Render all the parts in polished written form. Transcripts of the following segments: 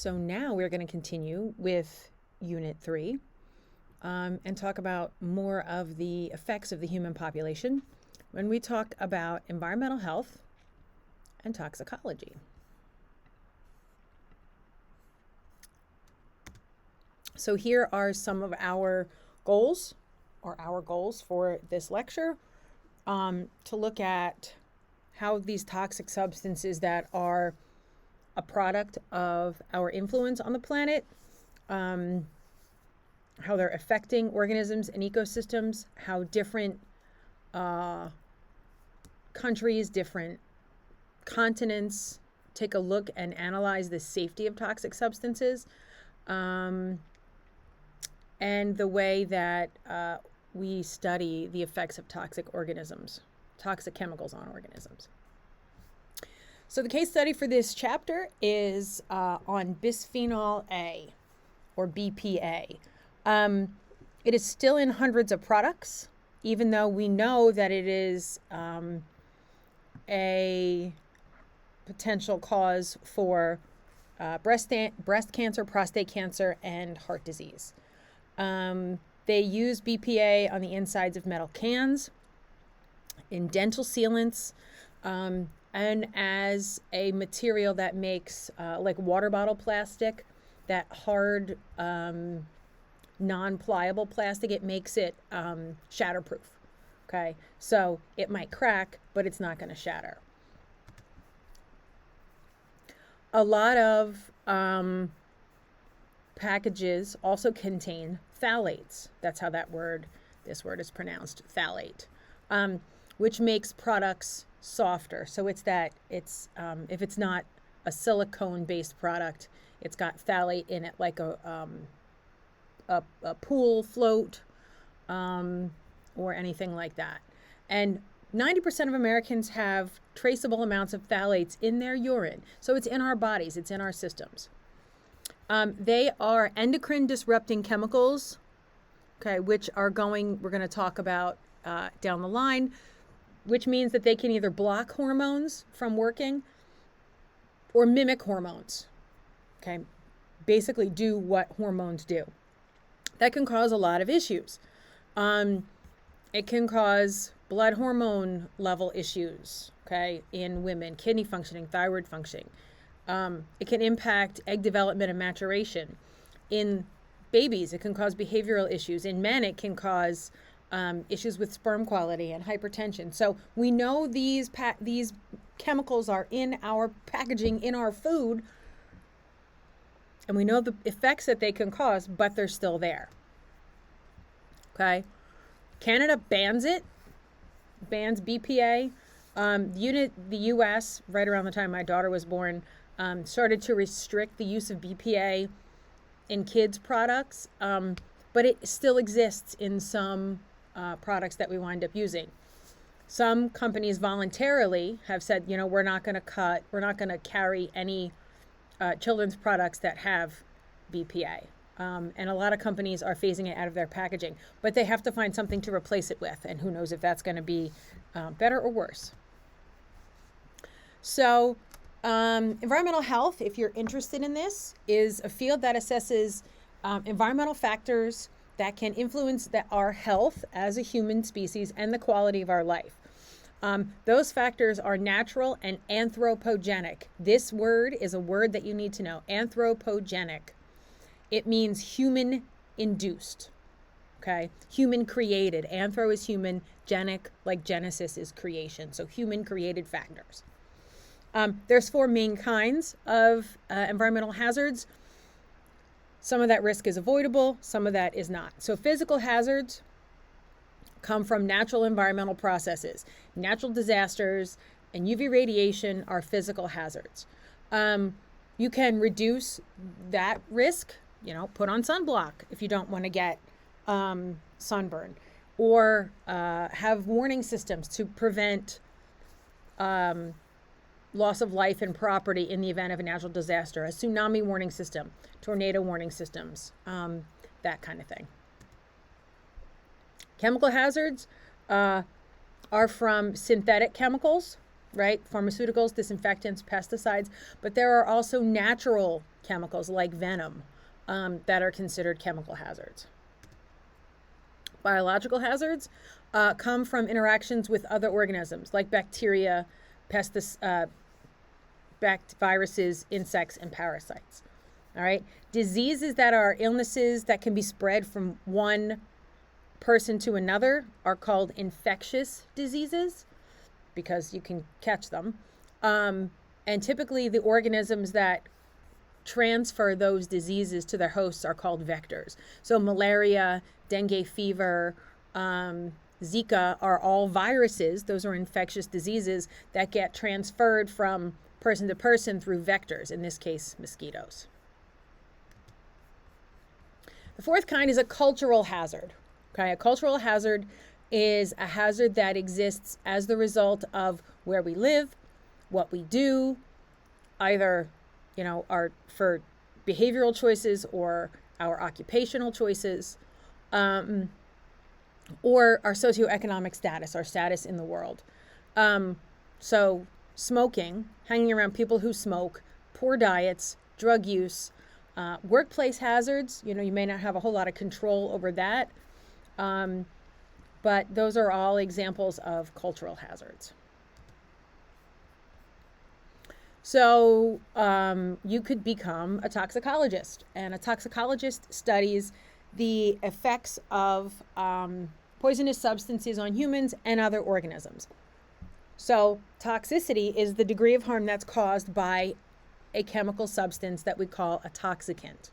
So now we're going to continue with Unit 3 and talk about more of the effects of the human population when we talk about environmental health and toxicology. So here are some of our goals for this lecture, to look at how these toxic substances that are a product of our influence on the planet, how they're affecting organisms and ecosystems, how different countries, different continents take a look and analyze the safety of toxic substances, and the way that we study the effects of toxic chemicals on organisms. So the case study for this chapter is on bisphenol A, or BPA. It is still in hundreds of products, even though we know that it is a potential cause for breast cancer, prostate cancer, and heart disease. They use BPA on the insides of metal cans, in dental sealants, and as a material that makes, like water bottle plastic, that hard, non-pliable plastic, it makes it shatterproof. Okay, so it might crack, but it's not going to shatter. A lot of packages also contain phthalates. That's how this word is pronounced, phthalate, which makes products softer. So if it's not a silicone-based product, it's got phthalate in it, like a pool float, or anything like that. And 90% of Americans have traceable amounts of phthalates in their urine. So it's in our bodies, it's in our systems. They are endocrine disrupting chemicals, okay, which we're going to talk about down the line, which means that they can either block hormones from working or mimic hormones, okay, basically do what hormones do. That can cause a lot of issues. It can cause blood hormone level issues, okay, in women, kidney functioning, thyroid functioning. It can impact egg development and maturation. In babies, it can cause behavioral issues. In men, it can cause issues with sperm quality and hypertension. So we know these chemicals are in our packaging, in our food, and we know the effects that they can cause, but they're still there. Okay? Canada bans BPA. The U.S., right around the time my daughter was born, started to restrict the use of BPA in kids' products, but it still exists in some products that we wind up using. Some companies voluntarily have said, we're not going to carry any children's products that have BPA. And a lot of companies are phasing it out of their packaging, but they have to find something to replace it with, and who knows if that's going to be better or worse. So environmental health, if you're interested in this, is a field that assesses environmental factors that can influence our health as a human species and the quality of our life. Those factors are natural and anthropogenic. This word is a word that you need to know, anthropogenic. It means human induced, okay? Human created. Anthro is human, genic, like Genesis, is creation. So human created factors. There's 4 main kinds of environmental hazards. Some of that risk is avoidable, some of that is not. So physical hazards come from natural environmental processes. Natural disasters and UV radiation are physical hazards. You can reduce that risk, put on sunblock if you don't want to get sunburn, or have warning systems to prevent loss of life and property in the event of a natural disaster, a tsunami warning system, tornado warning systems, that kind of thing. Chemical hazards are from synthetic chemicals, right? Pharmaceuticals, disinfectants, pesticides, but there are also natural chemicals like venom that are considered chemical hazards. Biological hazards come from interactions with other organisms like bacteria, viruses, insects, and parasites. All right. Diseases that are illnesses that can be spread from one person to another are called infectious diseases because you can catch them. And typically the organisms that transfer those diseases to their hosts are called vectors. So malaria, dengue fever, Zika are all viruses. Those are infectious diseases that get transferred from person to person through vectors, in this case, mosquitoes. The fourth kind is a cultural hazard. Okay, a cultural hazard is a hazard that exists as the result of where we live, what we do, either, our for behavioral choices or our occupational choices, or our socioeconomic status, our status in the world. So smoking, hanging around people who smoke, poor diets, drug use, workplace hazards, you may not have a whole lot of control over that. But those are all examples of cultural hazards. So you could become a toxicologist, and a toxicologist studies the effects of poisonous substances on humans and other organisms. So toxicity is the degree of harm that's caused by a chemical substance that we call a toxicant.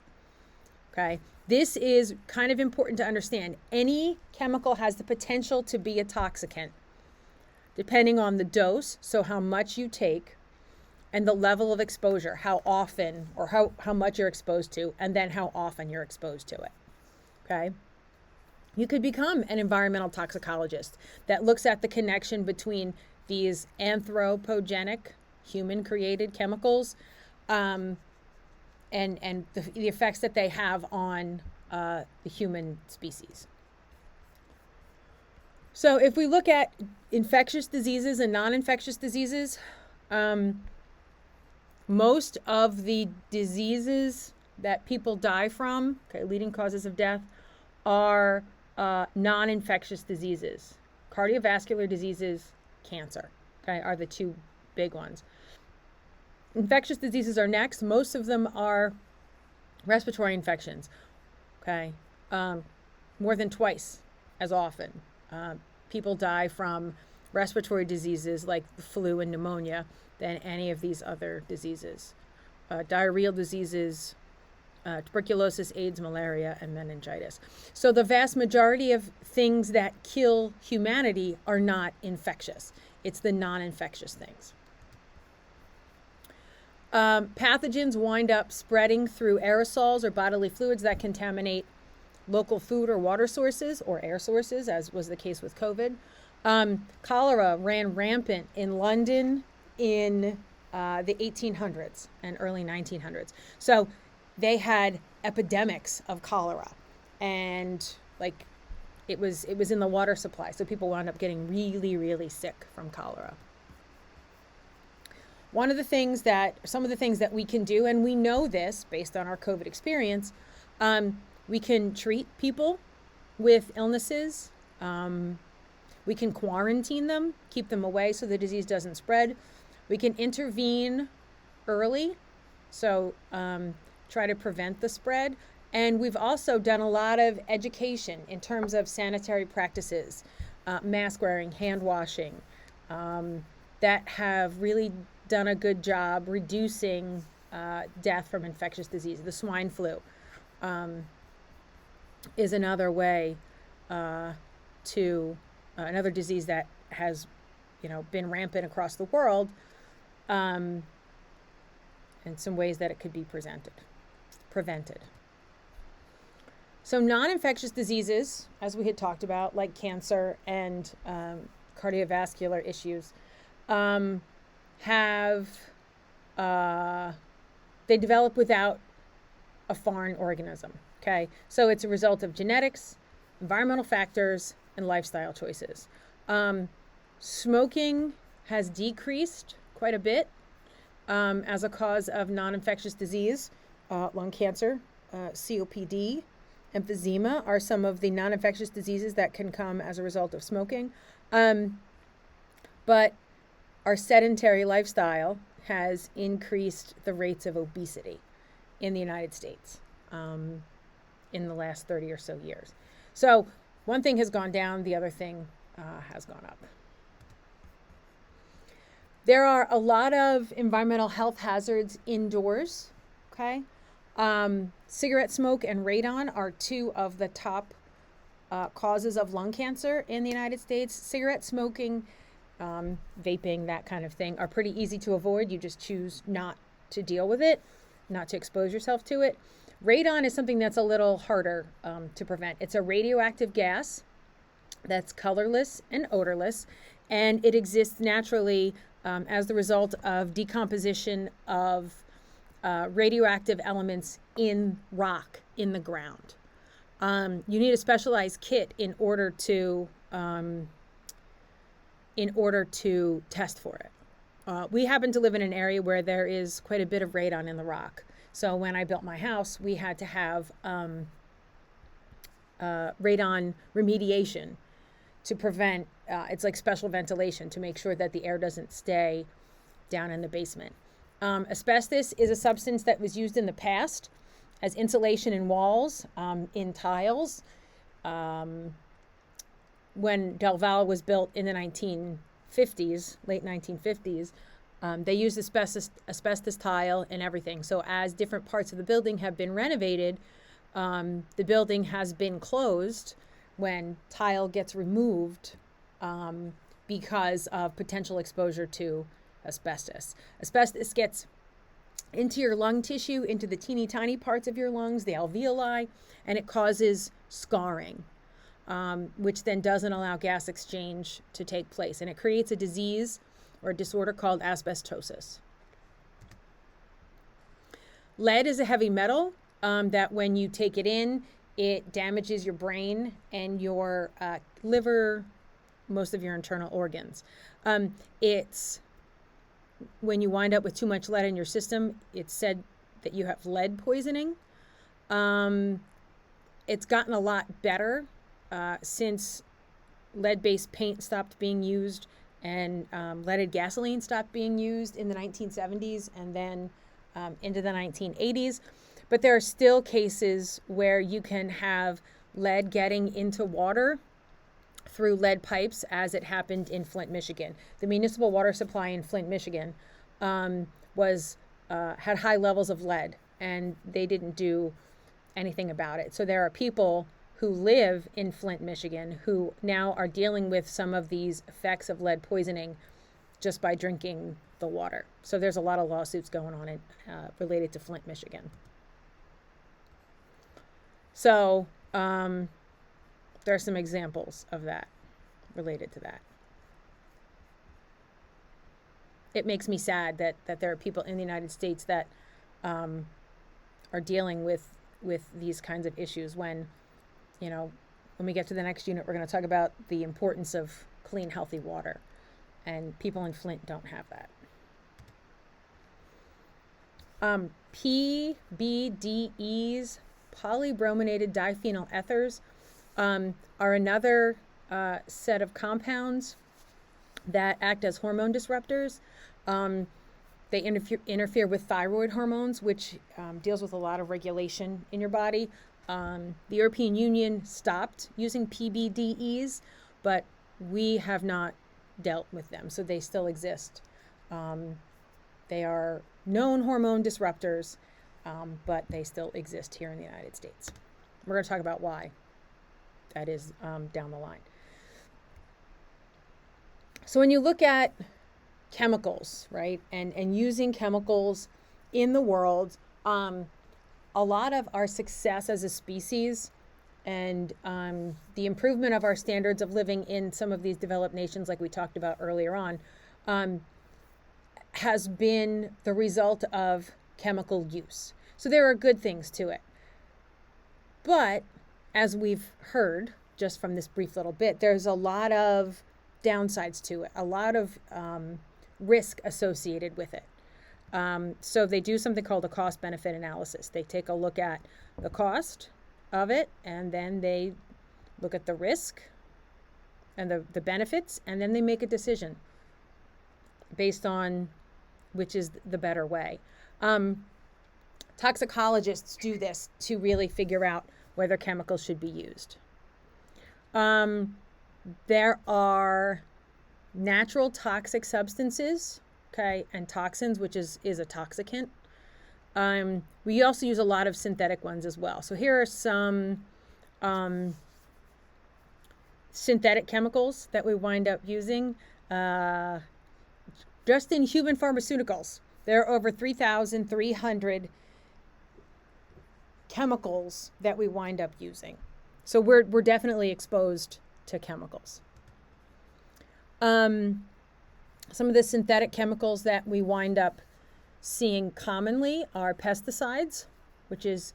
Okay, this is kind of important to understand. Any chemical has the potential to be a toxicant, depending on the dose, so how much you take, and the level of exposure, how often or how much you're exposed to, and then how often you're exposed to it. Okay, you could become an environmental toxicologist that looks at the connection between these anthropogenic, human-created chemicals, and the effects that they have on the human species. So if we look at infectious diseases and non-infectious diseases, most of the diseases that people die from, leading causes of death, are non-infectious diseases. Cardiovascular diseases, cancer, are the two big ones. Infectious diseases are next. Most of them are respiratory infections, more than twice as often. People die from respiratory diseases like the flu and pneumonia than any of these other diseases. Diarrheal diseases, tuberculosis, AIDS, malaria, and meningitis. So the vast majority of things that kill humanity are not infectious. It's the non-infectious things. Pathogens wind up spreading through aerosols or bodily fluids that contaminate local food or water sources or air sources, as was the case with COVID. Cholera ran rampant in London in the 1800s and early 1900s. So they had epidemics of cholera, and it was in the water supply. So people wound up getting really, really sick from cholera. Some of the things that we can do, and we know this based on our COVID experience, we can treat people with illnesses. We can quarantine them, keep them away so the disease doesn't spread. We can intervene early, so try to prevent the spread. And we've also done a lot of education in terms of sanitary practices, mask wearing, hand washing, that have really done a good job reducing death from infectious disease. The swine flu is another way another disease that has been rampant across the world, and some ways that it could be prevented. So non-infectious diseases, as we had talked about, like cancer and cardiovascular issues, they develop without a foreign organism. So it's a result of genetics, environmental factors, and lifestyle choices. Smoking has decreased quite a bit as a cause of non-infectious disease. Lung cancer, COPD, emphysema are some of the non-infectious diseases that can come as a result of smoking. But our sedentary lifestyle has increased the rates of obesity in the United States in the last 30 or so years. So one thing has gone down, the other thing has gone up. There are a lot of environmental health hazards indoors, okay? Cigarette smoke and radon are two of the top causes of lung cancer in the United States. Cigarette smoking, vaping, that kind of thing, are pretty easy to avoid. You just choose not to deal with it, not to expose yourself to it. Radon is something that's a little harder to prevent. It's a radioactive gas that's colorless and odorless, and it exists naturally as the result of decomposition of radioactive elements in rock in the ground. You need a specialized kit in order to test for it. We happen to live in an area where there is quite a bit of radon in the rock. So when I built my house, we had to have radon remediation to prevent, it's like special ventilation to make sure that the air doesn't stay down in the basement. Asbestos is a substance that was used in the past as insulation in walls, in tiles. When Del Valle was built in the 1950s, late 1950s, they used asbestos tile and everything. So as different parts of the building have been renovated, the building has been closed when tile gets removed because of potential exposure to asbestos. Asbestos gets into your lung tissue, into the teeny tiny parts of your lungs, the alveoli, and it causes scarring, which then doesn't allow gas exchange to take place. And it creates a disease or a disorder called asbestosis. Lead is a heavy metal that when you take it in, it damages your brain and your liver, most of your internal organs. It's when you wind up with too much lead in your system, it's said that you have lead poisoning. It's gotten a lot better since lead-based paint stopped being used and leaded gasoline stopped being used in the 1970s and then into the 1980s. But there are still cases where you can have lead getting into water through lead pipes, as it happened in Flint, Michigan. The municipal water supply in Flint, Michigan had high levels of lead, and they didn't do anything about it. So there are people who live in Flint, Michigan, who now are dealing with some of these effects of lead poisoning just by drinking the water. So there's a lot of lawsuits going on related to Flint, Michigan. So there are some examples of that related to that. It makes me sad that there are people in the United States that are dealing with these kinds of issues when, when we get to the next unit, we're going to talk about the importance of clean, healthy water. And people in Flint don't have that. PBDEs, polybrominated diphenyl ethers, are another set of compounds that act as hormone disruptors. They interfere with thyroid hormones, which deals with a lot of regulation in your body. The European Union stopped using PBDEs, but we have not dealt with them, so they still exist. They are known hormone disruptors, but they still exist here in the United States. We're going to talk about why that is down the line. So when you look at chemicals, right, and using chemicals in the world, a lot of our success as a species and the improvement of our standards of living in some of these developed nations, like we talked about earlier on, has been the result of chemical use. So there are good things to it. But as we've heard just from this brief little bit, there's a lot of downsides to it, a lot of risk associated with it. So they do something called a cost benefit analysis. They take a look at the cost of it, and then they look at the risk and the benefits, and then they make a decision based on which is the better way. Toxicologists do this to really figure out whether chemicals should be used. There are natural toxic substances, okay, and toxins, which is a toxicant. We also use a lot of synthetic ones as well. So here are some synthetic chemicals that we wind up using. Just in human pharmaceuticals, there are over 3,300 chemicals that we wind up using. So we're definitely exposed to chemicals. Some of the synthetic chemicals that we wind up seeing commonly are pesticides, which is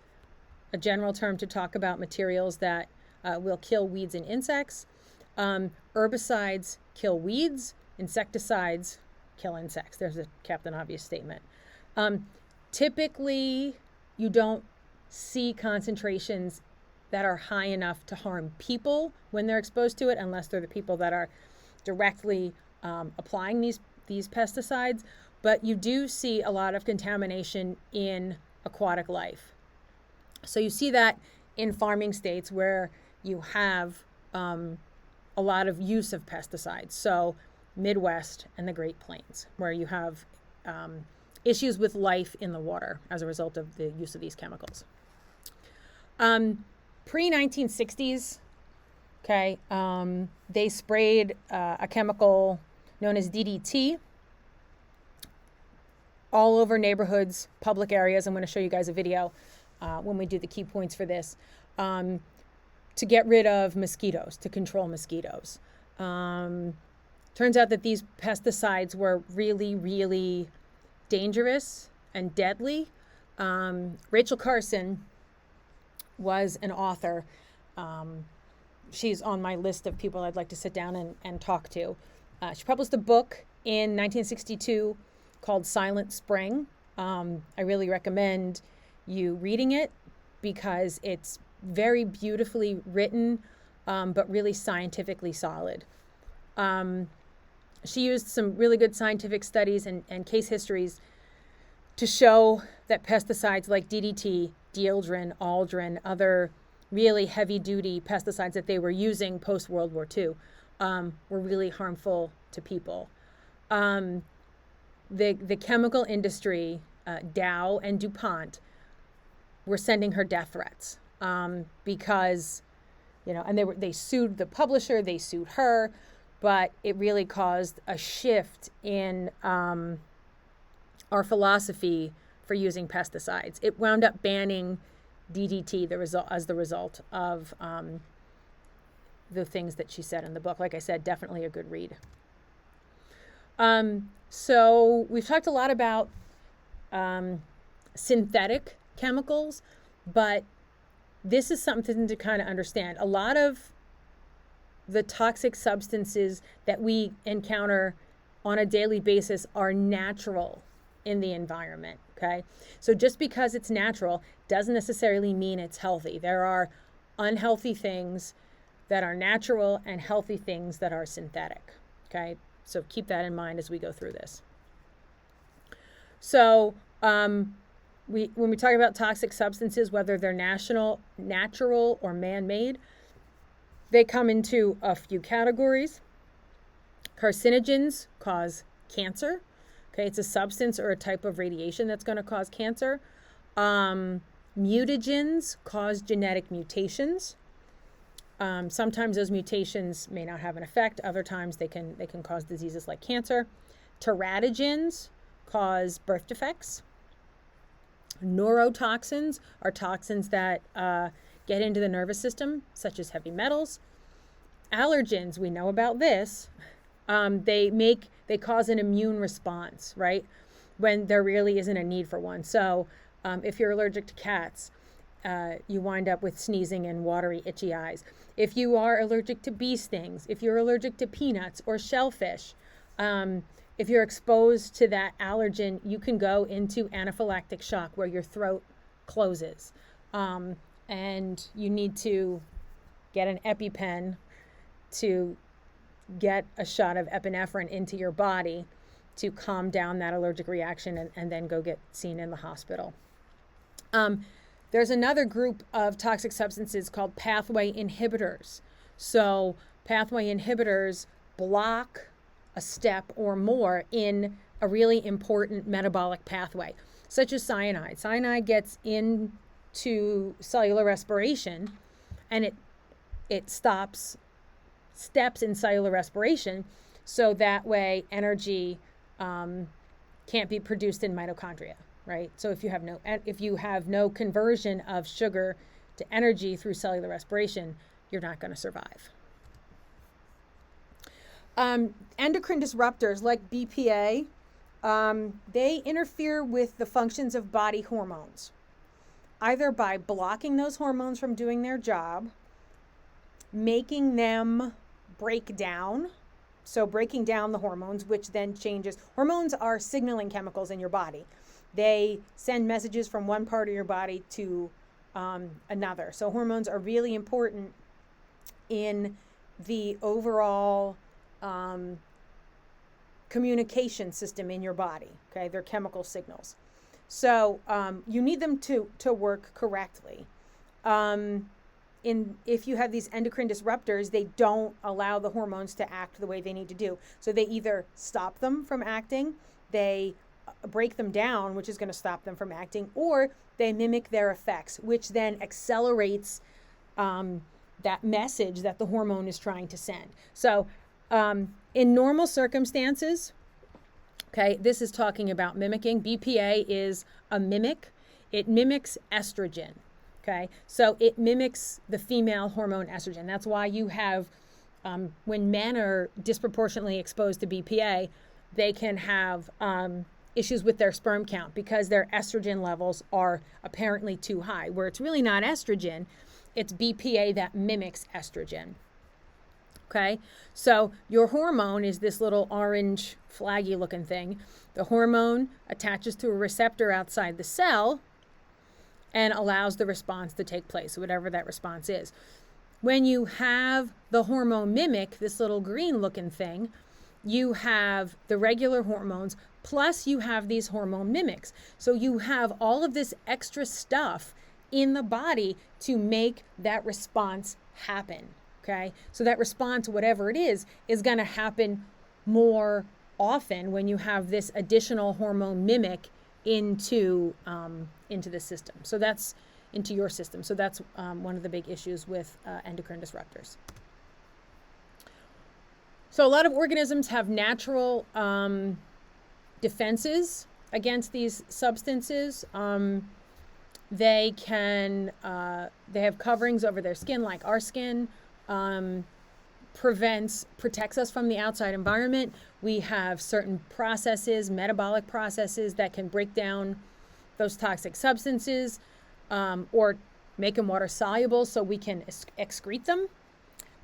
a general term to talk about materials that will kill weeds and insects. Herbicides kill weeds, insecticides kill insects. There's a Captain Obvious statement. Typically, you don't see concentrations that are high enough to harm people when they're exposed to it, unless they're the people that are directly applying these pesticides. But you do see a lot of contamination in aquatic life. So you see that in farming states where you have a lot of use of pesticides. So Midwest and the Great Plains, where you have issues with life in the water as a result of the use of these chemicals. Pre-1960s, okay, they sprayed a chemical known as DDT all over neighborhoods, public areas. I'm going to show you guys a video when we do the key points for this, to get rid of mosquitoes, to control mosquitoes. Turns out that these pesticides were really, really dangerous and deadly. Rachel Carson was an author. She's on my list of people I'd like to sit down and talk to. She published a book in 1962 called Silent Spring. I really recommend you reading it because it's very beautifully written, but really scientifically solid. She used some really good scientific studies and case histories to show that pesticides like DDT, dieldrin, aldrin, other really heavy-duty pesticides that they were using post-World War II were really harmful to people. The chemical industry, Dow and DuPont, were sending her death threats because, and they sued the publisher, they sued her, but it really caused a shift in our philosophy for using pesticides. It wound up banning DDT as the result of the things that she said in the book. Like I said, definitely a good read. So we've talked a lot about synthetic chemicals, but this is something to kind of understand. A lot of the toxic substances that we encounter on a daily basis are natural in the environment, okay? So just because it's natural doesn't necessarily mean it's healthy. There are unhealthy things that are natural and healthy things that are synthetic, okay? So keep that in mind as we go through this. So when we talk about toxic substances, whether they're natural or man-made, they come into a few categories. Carcinogens cause cancer. Okay, it's a substance or a type of radiation that's going to cause cancer. Mutagens cause genetic mutations. Sometimes those mutations may not have an effect. Other times they can cause diseases like cancer. Teratogens cause birth defects. Neurotoxins are toxins that get into the nervous system, such as heavy metals. Allergens, we know about this. They cause an immune response, right? When there really isn't a need for one. So if you're allergic to cats, you wind up with sneezing and watery, itchy eyes. If you are allergic to bee stings, if you're allergic to peanuts or shellfish, if you're exposed to that allergen, you can go into anaphylactic shock where your throat closes. And you need to get an EpiPen to get a shot of epinephrine into your body to calm down that allergic reaction, and then go get seen in the hospital. There's another group of toxic substances called pathway inhibitors. So pathway inhibitors block a step or more in a really important metabolic pathway, such as cyanide. Cyanide gets into cellular respiration, and it stops steps in cellular respiration, so that way energy can't be produced in mitochondria, right? So if you have no conversion of sugar to energy through cellular respiration, you're not going to survive. Endocrine disruptors like BPA, they interfere with the functions of body hormones, either by blocking those hormones from doing their job, making them break down. So breaking down the hormones, which then changes. Hormones are signaling chemicals in your body. They send messages from one part of your body to another. So hormones are really important in the overall communication system in your body. Okay, they're chemical signals. So you need them to work correctly. If you have these endocrine disruptors, they don't allow the hormones to act the way they need to do. So they either stop them from acting, they break them down, which is going to stop them from acting, or they mimic their effects, which then accelerates that message that the hormone is trying to send. So in normal circumstances, okay, this is talking about mimicking. BPA is a mimic. It mimics estrogen. Okay, so it mimics the female hormone estrogen. That's why you have, when men are disproportionately exposed to BPA, they can have issues with their sperm count because their estrogen levels are apparently too high, where it's really not estrogen, it's BPA that mimics estrogen. Okay, so your hormone is this little orange flaggy looking thing. The hormone attaches to a receptor outside the cell and allows the response to take place, whatever that response is. When you have the hormone mimic, this little green looking thing, you have the regular hormones, plus you have these hormone mimics. So you have all of this extra stuff in the body to make that response happen, okay? So that response, whatever it is going to happen more often when you have this additional hormone mimic into the system. So that's into your system. So that's one of the big issues with endocrine disruptors. So a lot of organisms have natural defenses against these substances. They have coverings over their skin, like our skin. Protects us from the outside environment. We have certain processes, metabolic processes, that can break down those toxic substances or make them water soluble so we can excrete them.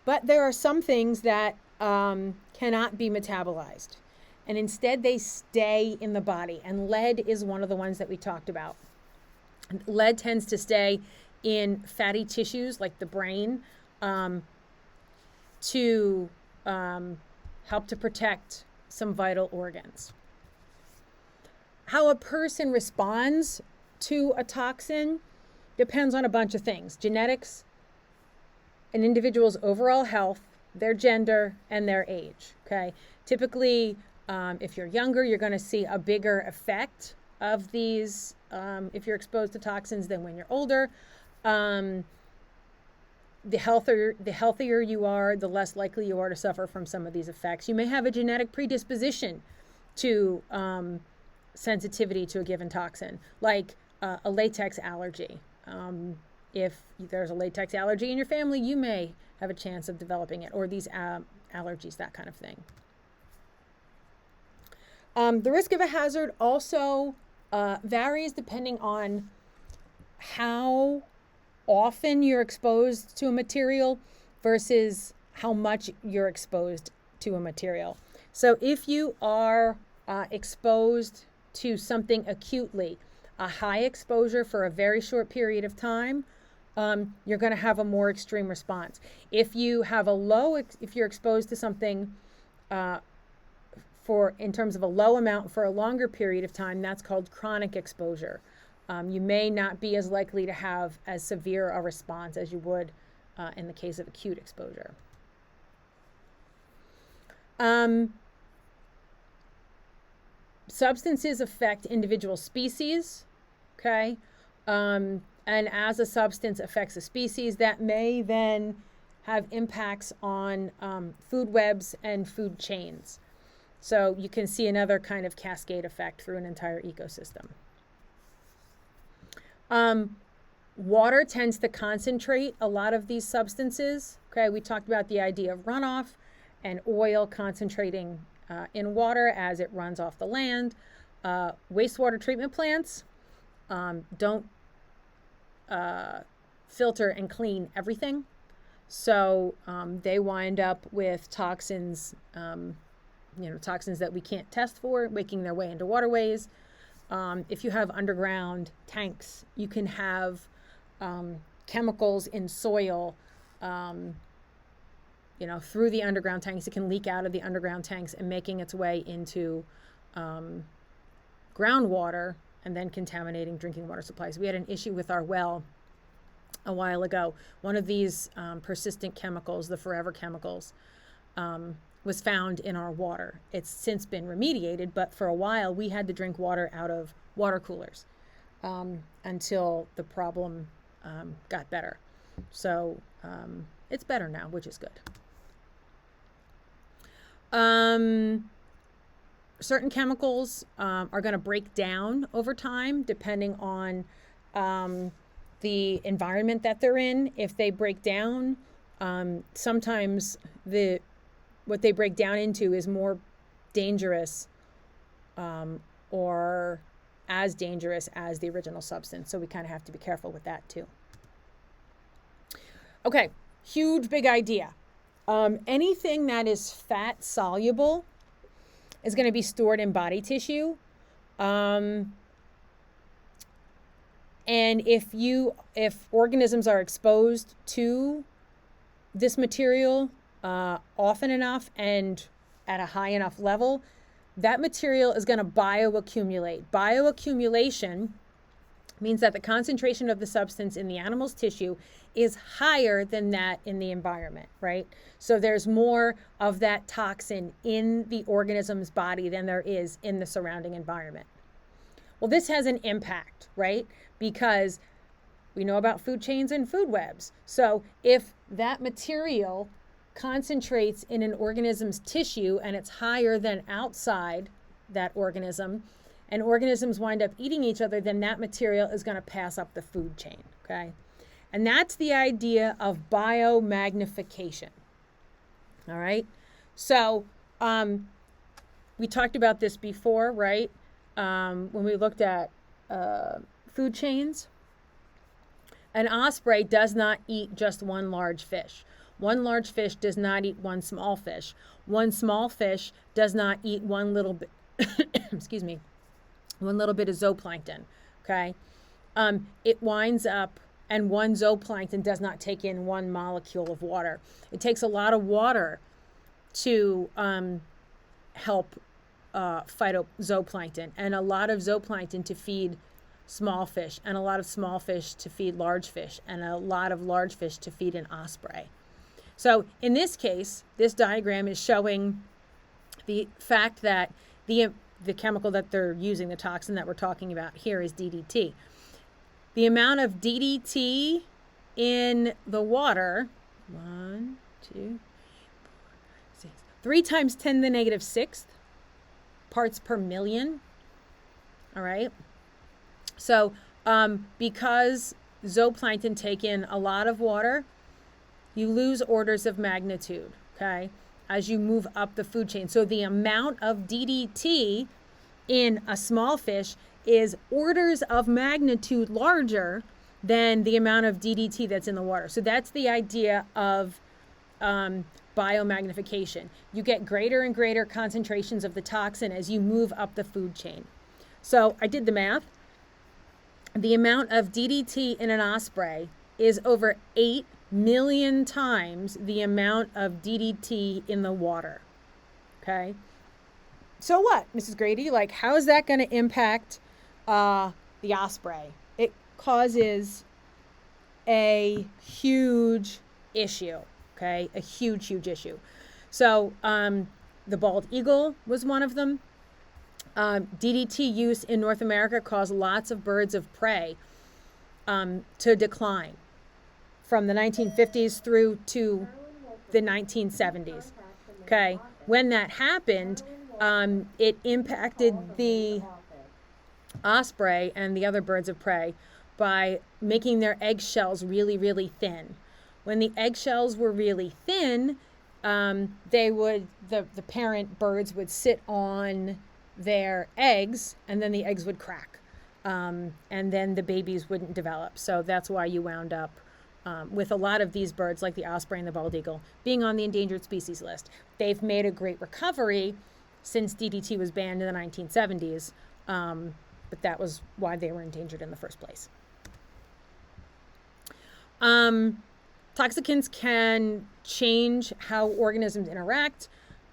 But there are some things that cannot be metabolized, and instead they stay in the body, and lead is one of the ones that we talked about. Lead tends to stay in fatty tissues like the brain, to help to protect some vital organs. How a person responds to a toxin depends on a bunch of things: genetics, an individual's overall health, their gender, and their age. Okay, typically, if you're younger, you're going to see a bigger effect of these if you're exposed to toxins than when you're older. The healthier you are, the less likely you are to suffer from some of these effects. You may have a genetic predisposition to sensitivity to a given toxin, like a latex allergy. If there's a latex allergy in your family, you may have a chance of developing it, or these allergies, that kind of thing. The risk of a hazard also varies depending on how often you're exposed to a material versus how much you're exposed to a material. So if you are exposed to something acutely, a high exposure for a very short period of time, you're going to have a more extreme response. If you have if you're exposed to something in terms of a low amount for a longer period of time, that's called chronic exposure. You may not be as likely to have as severe a response as you would in the case of acute exposure. Substances affect individual species, okay? And as a substance affects a species, that may then have impacts on food webs and food chains. So you can see another kind of cascade effect through an entire ecosystem. Water tends to concentrate a lot of these substances. Okay, we talked about the idea of runoff and oil concentrating in water as it runs off the land. Wastewater treatment plants don't filter and clean everything. So they wind up with toxins, toxins that we can't test for, making their way into waterways. If you have underground tanks, you can have chemicals in soil, through the underground tanks. It can leak out of the underground tanks and making its way into groundwater and then contaminating drinking water supplies. We had an issue with our well a while ago. One of these persistent chemicals, the forever chemicals, was found in our water. It's since been remediated, but for a while we had to drink water out of water coolers until the problem got better. So it's better now, which is good. Certain chemicals are going to break down over time depending on the environment that they're in. If they break down, sometimes what they break down into is more dangerous or as dangerous as the original substance. So we kind of have to be careful with that too. Okay, huge big idea. Anything that is fat soluble is going to be stored in body tissue. And if organisms are exposed to this material often enough and at a high enough level, that material is going to bioaccumulate. Bioaccumulation means that the concentration of the substance in the animal's tissue is higher than that in the environment, right? So there's more of that toxin in the organism's body than there is in the surrounding environment. Well, this has an impact, right? Because we know about food chains and food webs. So if that material concentrates in an organism's tissue and it's higher than outside that organism, and organisms wind up eating each other, then that material is going to pass up the food chain, okay? And that's the idea of biomagnification, all right? So we talked about this before, right? When we looked at food chains. An osprey does not eat just one large fish. One large fish does not eat one small fish. One small fish does not eat one little bit, excuse me, one little bit of zooplankton, okay? It winds up, and one zooplankton does not take in one molecule of water. It takes a lot of water to help phytozooplankton, and a lot of zooplankton to feed small fish, and a lot of small fish to feed large fish, and a lot of large fish to feed an osprey. So in this case, this diagram is showing the fact that the chemical that they're using, the toxin that we're talking about here, is DDT. The amount of DDT in the water, 1, 2, 4, 6, 3 times 10 to the negative 6th parts per million. All right. So because zooplankton take in a lot of water, you lose orders of magnitude, okay, as you move up the food chain. So the amount of DDT in a small fish is orders of magnitude larger than the amount of DDT that's in the water. So that's the idea of biomagnification. You get greater and greater concentrations of the toxin as you move up the food chain. So I did the math. The amount of DDT in an osprey is over 8 million times the amount of DDT in the water. Okay? So what, Mrs. Grady? Like, how is that going to impact the osprey? It causes a huge issue. Okay? A huge, huge issue. So the bald eagle was one of them. DDT use in North America caused lots of birds of prey to decline from the 1950s through to the 1970s. Okay, when that happened, it impacted the osprey and the other birds of prey by making their eggshells really, really thin. When the eggshells were really thin, the parent birds would sit on their eggs, and then the eggs would crack, and then the babies wouldn't develop. So that's why you wound up with a lot of these birds, like the osprey and the bald eagle, being on the endangered species list. They've made a great recovery since DDT was banned in the 1970s, but that was why they were endangered in the first place. Toxicants can change how organisms interact,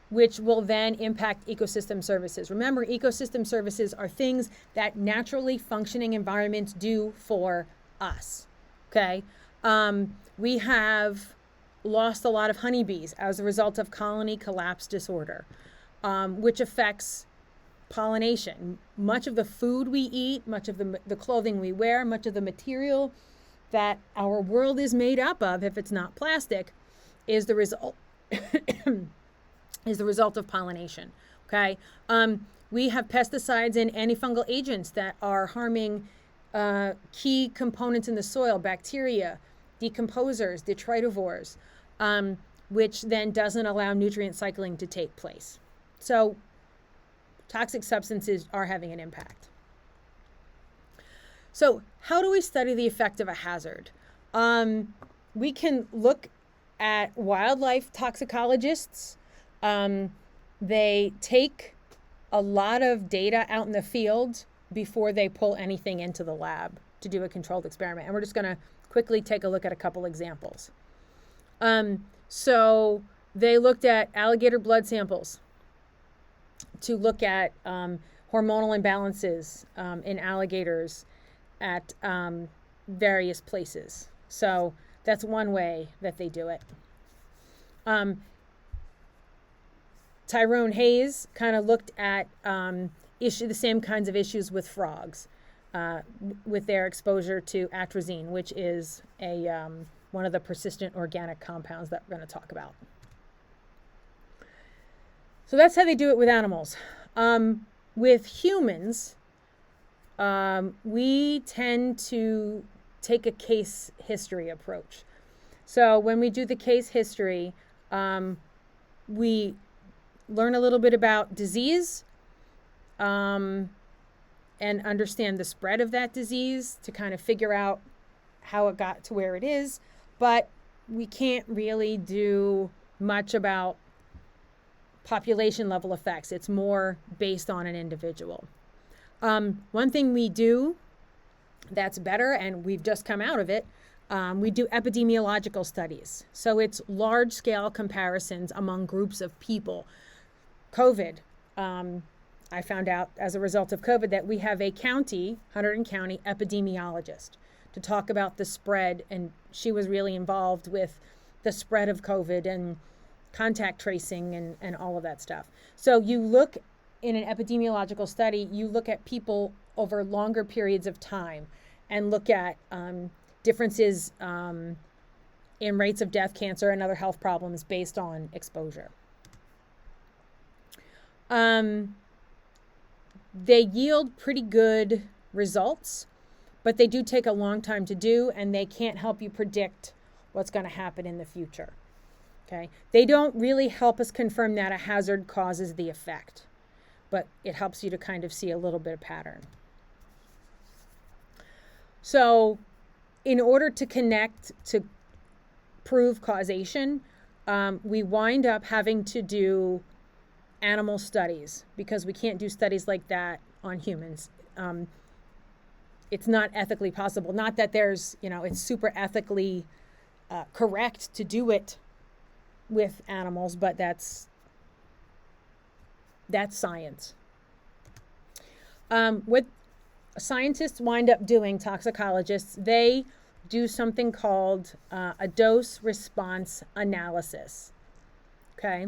which will then impact ecosystem services. Remember, ecosystem services are things that naturally functioning environments do for us, okay? We have lost a lot of honeybees as a result of colony collapse disorder, which affects pollination. Much of the food we eat, much of the clothing we wear, much of the material that our world is made up of, if it's not plastic, is the result of pollination. Okay, we have pesticides and antifungal agents that are harming key components in the soil, bacteria, decomposers, detritivores, which then doesn't allow nutrient cycling to take place. So toxic substances are having an impact. So how do we study the effect of a hazard? We can look at wildlife toxicologists. They take a lot of data out in the field before they pull anything into the lab to do a controlled experiment. And we're just going to quickly take a look at a couple examples. So they looked at alligator blood samples to look at hormonal imbalances in alligators at various places. So that's one way that they do it. Tyrone Hayes kind of looked at the same kinds of issues with frogs, with their exposure to atrazine, which is one of the persistent organic compounds that we're going to talk about. So that's how they do it with animals. With humans, we tend to take a case history approach. So when we do the case history, we learn a little bit about disease and understand the spread of that disease to kind of figure out how it got to where it is. But we can't really do much about population level effects. It's more based on an individual. One thing we do that's better, and we've just come out of it, we do epidemiological studies. So it's large-scale comparisons among groups of people. COVID, I found out as a result of COVID that we have a county, Hunterdon County epidemiologist to talk about the spread, and she was really involved with the spread of COVID and contact tracing and all of that stuff. So you look in an epidemiological study, you look at people over longer periods of time and look at differences in rates of death, cancer, and other health problems based on exposure. They yield pretty good results, but they do take a long time to do, and they can't help you predict what's going to happen in the future. Okay? They don't really help us confirm that a hazard causes the effect, but it helps you to kind of see a little bit of pattern. So in order to connect to prove causation, we wind up having to do animal studies because we can't do studies like that on humans. It's not ethically possible. Not that there's, it's super ethically correct to do it with animals, but that's science. What scientists wind up doing, toxicologists, they do something called a dose response analysis. Okay?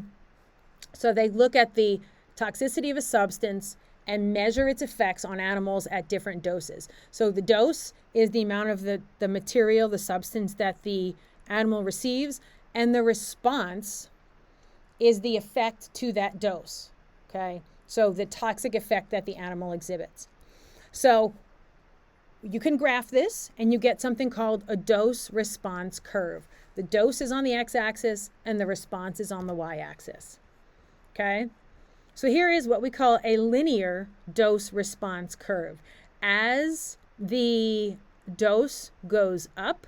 So they look at the toxicity of a substance and measure its effects on animals at different doses. So the dose is the amount of the material, the substance that the animal receives, and the response is the effect to that dose. Okay? So the toxic effect that the animal exhibits. So you can graph this and you get something called a dose response curve. The dose is on the x-axis and the response is on the y-axis. Okay? So here is what we call a linear dose response curve. As the dose goes up,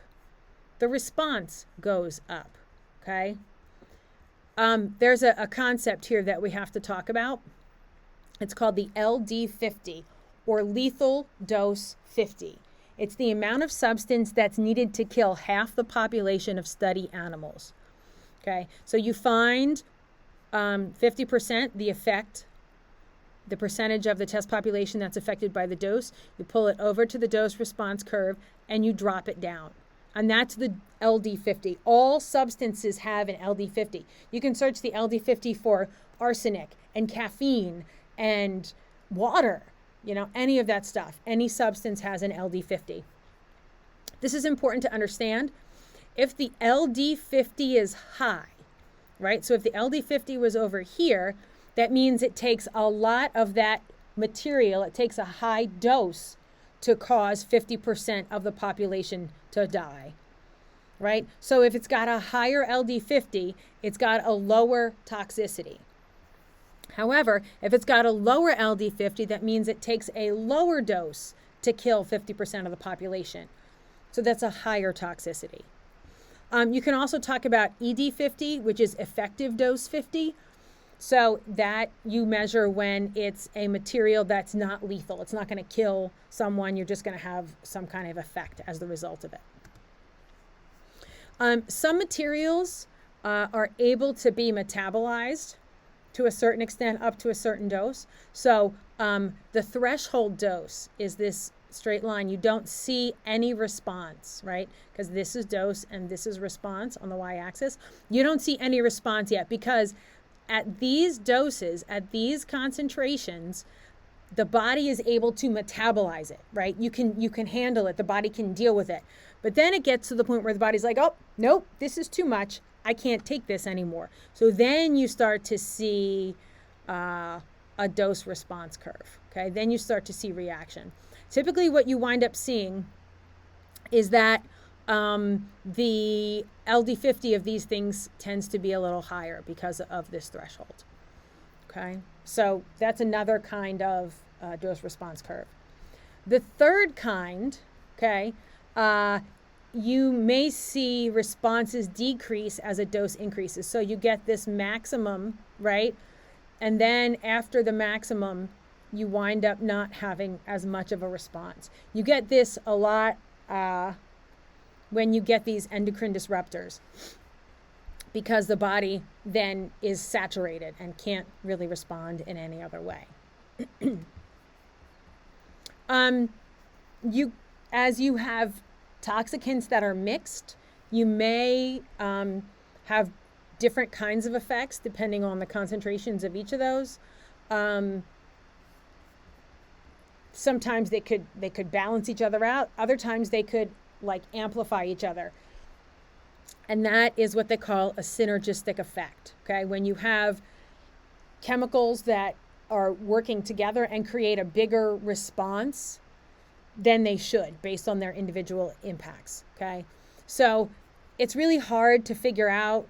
the response goes up. Okay? There's a concept here that we have to talk about. It's called the LD50, or lethal dose 50. It's the amount of substance that's needed to kill half the population of study animals. Okay, so you find 50% the effect, the percentage of the test population that's affected by the dose. You pull it over to the dose response curve and you drop it down. And that's the LD50. All substances have an LD50. You can search the LD50 for arsenic and caffeine and water, any of that stuff. Any substance has an LD50. This is important to understand. If the LD50 is high, right? So if the LD50 was over here, that means it takes a lot of that material. It takes a high dose to cause 50% of the population to die, right? So if it's got a higher LD50, it's got a lower toxicity. However, if it's got a lower LD50, that means it takes a lower dose to kill 50% of the population. So that's a higher toxicity. You can also talk about ED50, which is effective dose 50. So that you measure when it's a material that's not lethal. It's not going to kill someone. You're just going to have some kind of effect as the result of it. Some materials are able to be metabolized to a certain extent up to a certain dose. So the threshold dose is this straight line. You don't see any response, right? Because this is dose and this is response on the y-axis. You don't see any response yet because at these doses, at these concentrations, the body is able to metabolize it, right? You can handle it. The body can deal with it. But then it gets to the point where the body's like, oh, nope, this is too much. I can't take this anymore. So then you start to see a dose response curve, okay? Then you start to see reaction. Typically what you wind up seeing is that the LD50 of these things tends to be a little higher because of this threshold, okay? So that's another kind of dose response curve. The third kind, okay, you may see responses decrease as a dose increases. So you get this maximum, right? And then after the maximum, you wind up not having as much of a response. You get this a lot when you get these endocrine disruptors because the body then is saturated and can't really respond in any other way. As you have toxicants that are mixed, you may have different kinds of effects depending on the concentrations of each of those. Sometimes they could balance each other out. Other times they could amplify each other. And that is what they call a synergistic effect. Okay, when you have chemicals that are working together and create a bigger response than they should based on their individual impacts. Okay, so it's really hard to figure out,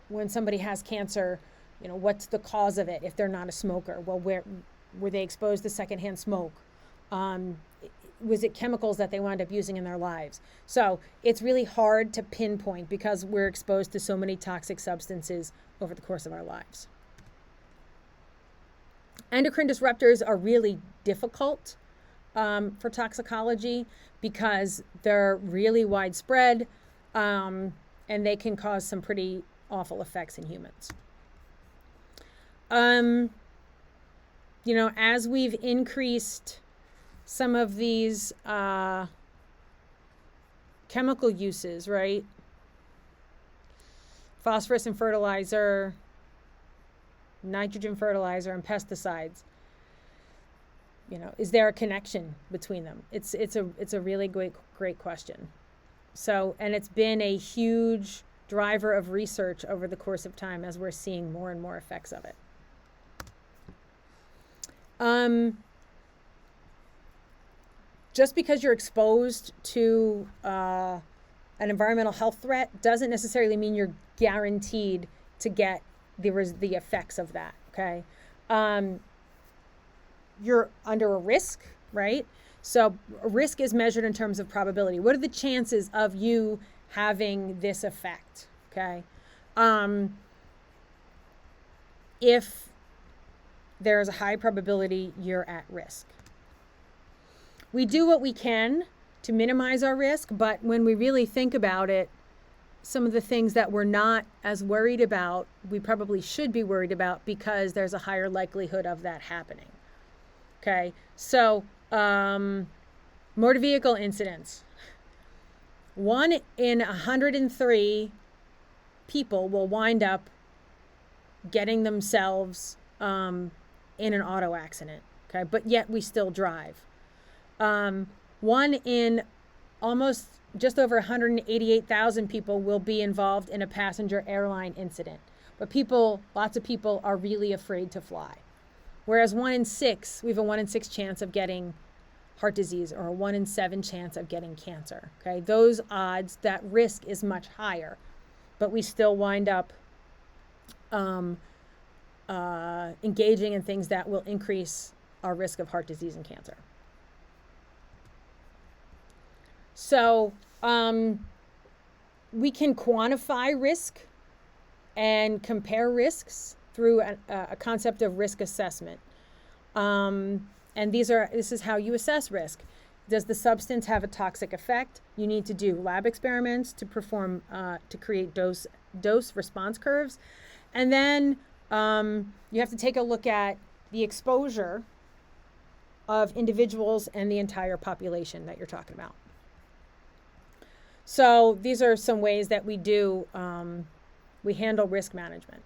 when somebody has cancer, what's the cause of it if they're not a smoker. Well, were they exposed to secondhand smoke? was it chemicals that they wound up using in their lives? So it's really hard to pinpoint because we're exposed to so many toxic substances over the course of our lives. Endocrine disruptors are really difficult for toxicology because they're really widespread and they can cause some pretty awful effects in humans. As we've increased some of these chemical uses, right? Phosphorus in fertilizer, nitrogen fertilizer, and pesticides. Is there a connection between them? It's a really great question. So, and it's been a huge driver of research over the course of time as we're seeing more and more effects of it. Just because you're exposed to an environmental health threat doesn't necessarily mean you're guaranteed to get the effects of that, okay? You're under a risk, right? So a risk is measured in terms of probability. What are the chances of you having this effect, okay? If there's a high probability, you're at risk. We do what we can to minimize our risk, but when we really think about it, some of the things that we're not as worried about, we probably should be worried about because there's a higher likelihood of that happening. Okay, so motor vehicle incidents. 1 in 103 people will wind up getting themselves in an auto accident. Okay, but yet we still drive. 1 in almost just over 188,000 people will be involved in a passenger airline incident. But lots of people are really afraid to fly. Whereas 1 in 6, we have a 1 in 6 chance of getting heart disease or a 1 in 7 chance of getting cancer. Okay, those odds, that risk is much higher, but we still wind up engaging in things that will increase our risk of heart disease and cancer. So we can quantify risk and compare risks through a concept of risk assessment. And this is how you assess risk. Does the substance have a toxic effect? You need to do lab experiments to perform, to create dose response curves. And then you have to take a look at the exposure of individuals and the entire population that you're talking about. So these are some ways that we handle risk management.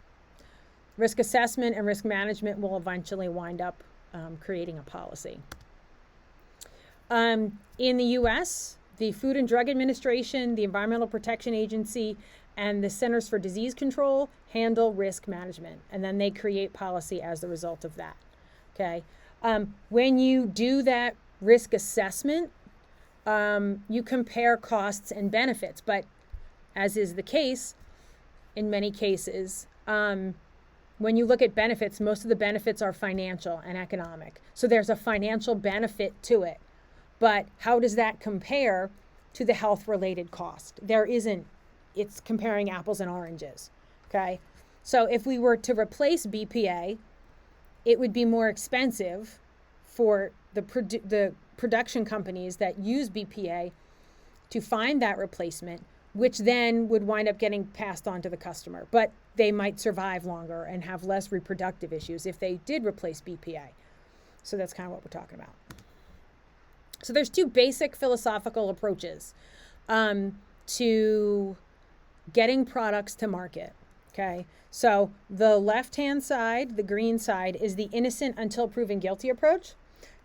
Risk assessment and risk management will eventually wind up creating a policy. In the U.S., the Food and Drug Administration, the Environmental Protection Agency, and the Centers for Disease Control handle risk management, and then they create policy as the result of that. Okay. When you do that risk assessment, you compare costs and benefits, but as is the case in many cases, when you look at benefits, most of the benefits are financial and economic. So there's a financial benefit to it. But how does that compare to the health-related cost? There isn't. It's comparing apples and oranges, okay? So if we were to replace BPA, it would be more expensive for the production companies that use BPA to find that replacement, which then would wind up getting passed on to the customer. But they might survive longer and have less reproductive issues if they did replace BPA. So that's kind of what we're talking about. So there's 2 basic philosophical approaches to getting products to market. Okay, so the left-hand side, the green side, is the innocent until proven guilty approach,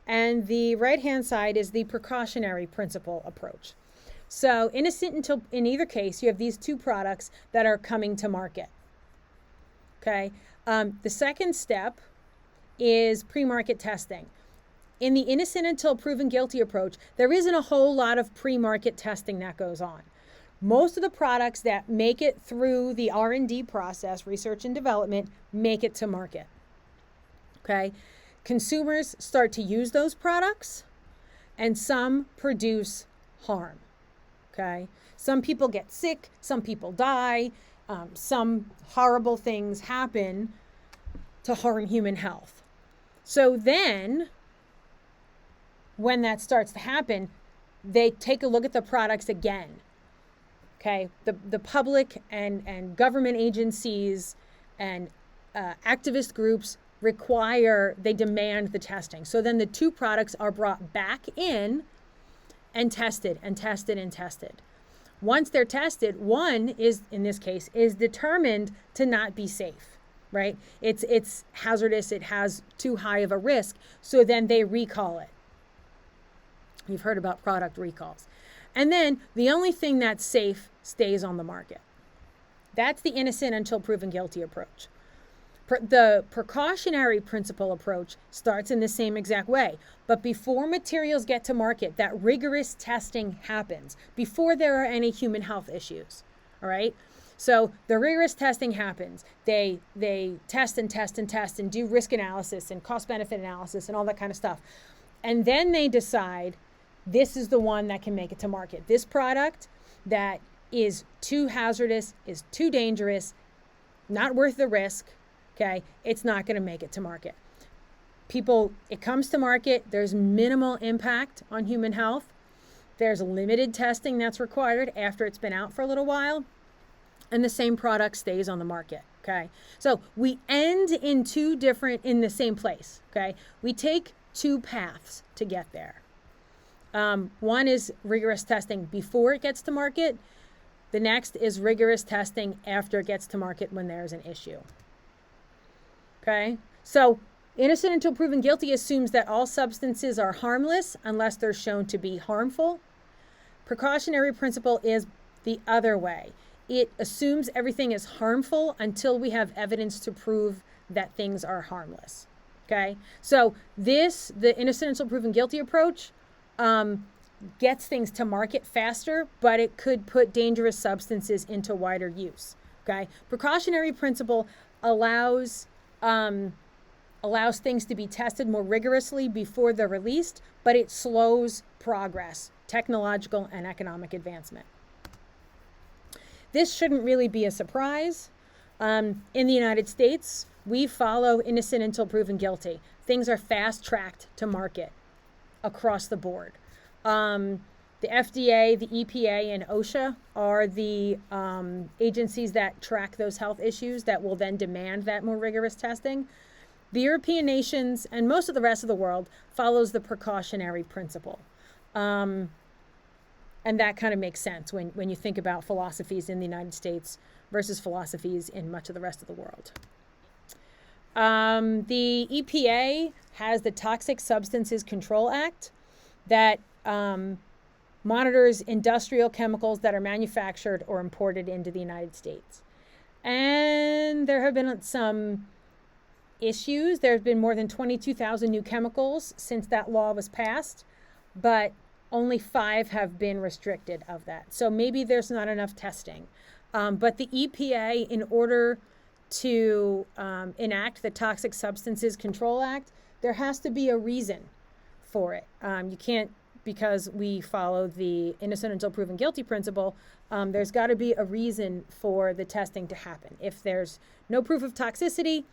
and the right-hand side is the precautionary principle approach. So innocent until, in either case, you have these 2 products that are coming to market. Okay, the second step is pre-market testing. In the innocent until proven guilty approach, there isn't a whole lot of pre-market testing that goes on. Most of the products that make it through the R&D process, research and development, make it to market. Okay, consumers start to use those products. and some produce harm. Okay? Some people get sick, some people die, some horrible things happen to harm human health. So then, when that starts to happen, they take a look at the products again. Okay, the public and government agencies and activist groups they demand the testing. So then the two products are brought back in and tested and tested and tested. Once they're tested, one is, in this case, is determined to not be safe, right? It's hazardous, it has too high of a risk, so then they recall it. You've heard about product recalls. And then the only thing that's safe stays on the market. That's the innocent until proven guilty approach. The precautionary principle approach starts in the same exact way. But before materials get to market, that rigorous testing happens before there are any human health issues. All right? So the rigorous testing happens. They test and test and test and do risk analysis and cost-benefit analysis and all that kind of stuff. And then they decide, this is the one that can make it to market. This product that is too hazardous, is too dangerous, not worth the risk, okay, it's not going to make it to market. It comes to market, there's minimal impact on human health. There's limited testing that's required after it's been out for a little while, and the same product stays on the market, okay? So we end in the same place, okay? We take two paths to get there. One is rigorous testing before it gets to market. The next is rigorous testing after it gets to market when there's an issue. Okay? So innocent until proven guilty assumes that all substances are harmless unless they're shown to be harmful. Precautionary principle is the other way. It assumes everything is harmful until we have evidence to prove that things are harmless. Okay? So the innocent until proven guilty approach, gets things to market faster, but it could put dangerous substances into wider use. Okay, precautionary principle allows things to be tested more rigorously before they're released, but it slows progress, technological and economic advancement. This shouldn't really be a surprise. In the United States, we follow innocent until proven guilty. Things are fast-tracked to market across the board. The FDA, the EPA, and OSHA are the agencies that track those health issues that will then demand that more rigorous testing. The European nations and most of the rest of the world follows the precautionary principle. And that kind of makes sense when you think about philosophies in the United States versus philosophies in much of the rest of the world. The EPA has the Toxic Substances Control Act that monitors industrial chemicals that are manufactured or imported into the United States. And there have been some issues. There have been more than 22,000 new chemicals since that law was passed, but only 5 have been restricted of that. So maybe there's not enough testing. But the EPA, in order to enact the Toxic Substances Control Act, there has to be a reason for it. You can't, because we follow the innocent until proven guilty principle, there's got to be a reason for the testing to happen. If there's no proof of toxicity,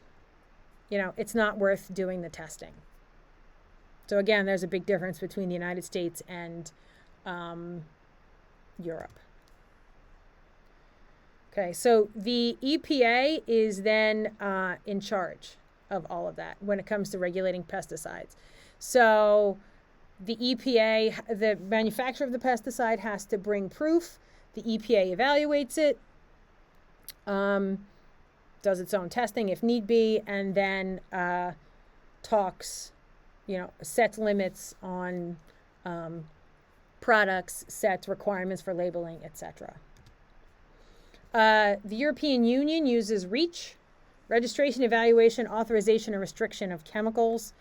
it's not worth doing the testing. So again, there's a big difference between the United States and Europe. Okay, so the EPA is then in charge of all of that when it comes to regulating pesticides. So the EPA, the manufacturer of the pesticide, has to bring proof. The EPA evaluates it, does its own testing if need be, and then sets limits on products, sets requirements for labeling, etc. The European Union uses REACH, registration, evaluation, authorization, and restriction of chemicals.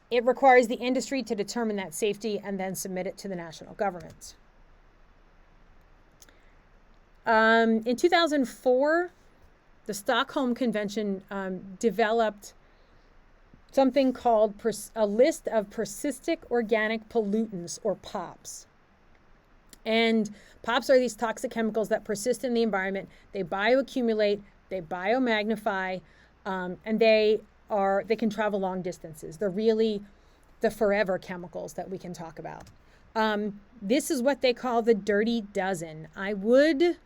It requires the industry to determine that safety and then submit it to the national governments. In 2004, the Stockholm Convention developed something called a list of persistent organic pollutants, or POPs. And POPs are these toxic chemicals that persist in the environment. They bioaccumulate, they biomagnify, and they can travel long distances. They're really the forever chemicals that we can talk about. This is what they call the dirty dozen. I would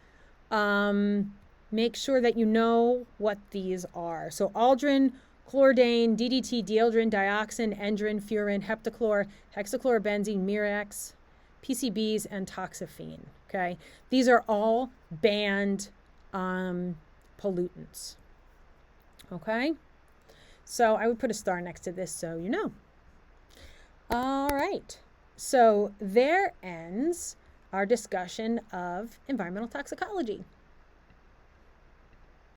make sure that you know what these are. So aldrin, chlordane, DDT, dieldrin, dioxin, endrin, furan, heptachlor, hexachlorobenzene, Mirex, PCBs, and toxaphene. Okay, these are all banned pollutants. Okay, so I would put a star next to this so you know. All right, so there ends our discussion of environmental toxicology.